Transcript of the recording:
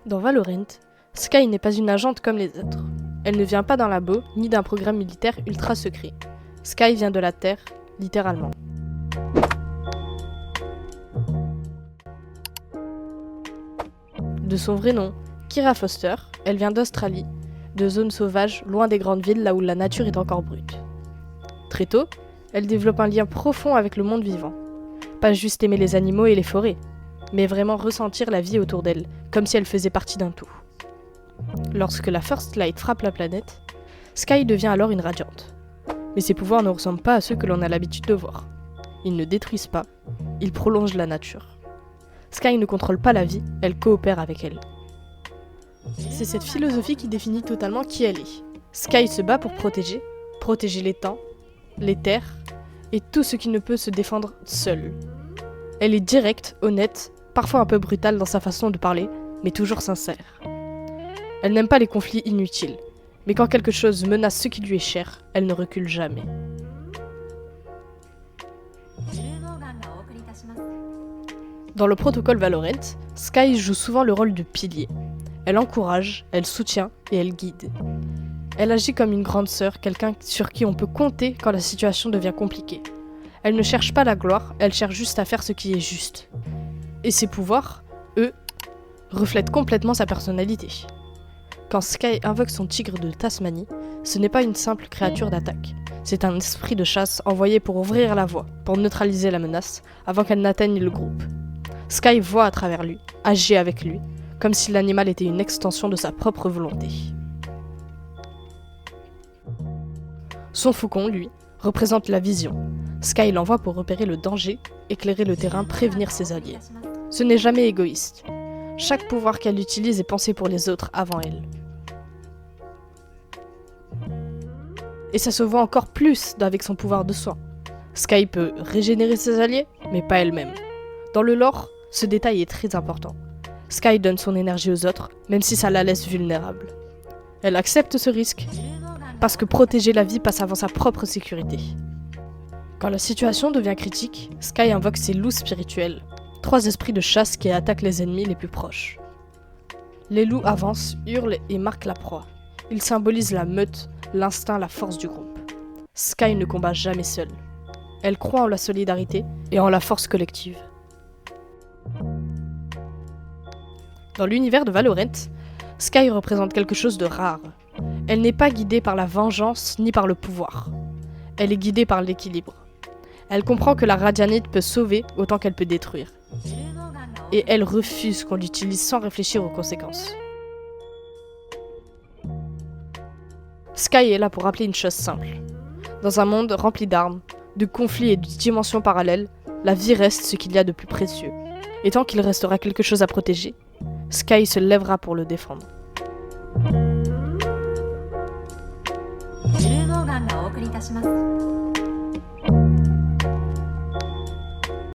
Dans Valorant, Skye n'est pas une agente comme les autres. Elle ne vient pas d'un labo ni d'un programme militaire ultra secret. Skye vient de la Terre, littéralement. De son vrai nom, Kira Foster, elle vient d'Australie, de zones sauvages loin des grandes villes là où la nature est encore brute. Très tôt, elle développe un lien profond avec le monde vivant. Pas juste aimer les animaux et les forêts, mais vraiment ressentir la vie autour d'elle, comme si elle faisait partie d'un tout. Lorsque la First Light frappe la planète, Skye devient alors une radiante. Mais ses pouvoirs ne ressemblent pas à ceux que l'on a l'habitude de voir. Ils ne détruisent pas, ils prolongent la nature. Skye ne contrôle pas la vie, elle coopère avec elle. C'est cette philosophie qui définit totalement qui elle est. Skye se bat pour protéger les temps, les terres, et tout ce qui ne peut se défendre seule. Elle est directe, honnête, parfois un peu brutale dans sa façon de parler, mais toujours sincère. Elle n'aime pas les conflits inutiles, mais quand quelque chose menace ce qui lui est cher, elle ne recule jamais. Dans le protocole Valorant, Skye joue souvent le rôle de pilier. Elle encourage, elle soutient et elle guide. Elle agit comme une grande sœur, quelqu'un sur qui on peut compter quand la situation devient compliquée. Elle ne cherche pas la gloire, elle cherche juste à faire ce qui est juste. Et ses pouvoirs, eux, reflètent complètement sa personnalité. Quand Skye invoque son tigre de Tasmanie, ce n'est pas une simple créature d'attaque. C'est un esprit de chasse envoyé pour ouvrir la voie, pour neutraliser la menace, avant qu'elle n'atteigne le groupe. Skye voit à travers lui, agit avec lui, comme si l'animal était une extension de sa propre volonté. Son faucon, lui, représente la vision. Skye l'envoie pour repérer le danger, éclairer le terrain, prévenir ses alliés. Ce n'est jamais égoïste. Chaque pouvoir qu'elle utilise est pensé pour les autres avant elle. Et ça se voit encore plus avec son pouvoir de soin. Skye peut régénérer ses alliés, mais pas elle-même. Dans le lore, ce détail est très important. Skye donne son énergie aux autres, même si ça la laisse vulnérable. Elle accepte ce risque, parce que protéger la vie passe avant sa propre sécurité. Quand la situation devient critique, Skye invoque ses loups spirituels, 3 esprits de chasse qui attaquent les ennemis les plus proches. Les loups avancent, hurlent et marquent la proie. Ils symbolisent la meute, l'instinct, la force du groupe. Skye ne combat jamais seule. Elle croit en la solidarité et en la force collective. Dans l'univers de Valorant, Skye représente quelque chose de rare. Elle n'est pas guidée par la vengeance ni par le pouvoir. Elle est guidée par l'équilibre. Elle comprend que la radianite peut sauver autant qu'elle peut détruire. Et elle refuse qu'on l'utilise sans réfléchir aux conséquences. Skye est là pour rappeler une chose simple. Dans un monde rempli d'armes, de conflits et de dimensions parallèles, la vie reste ce qu'il y a de plus précieux. Et tant qu'il restera quelque chose à protéger, Skye se lèvera pour le défendre.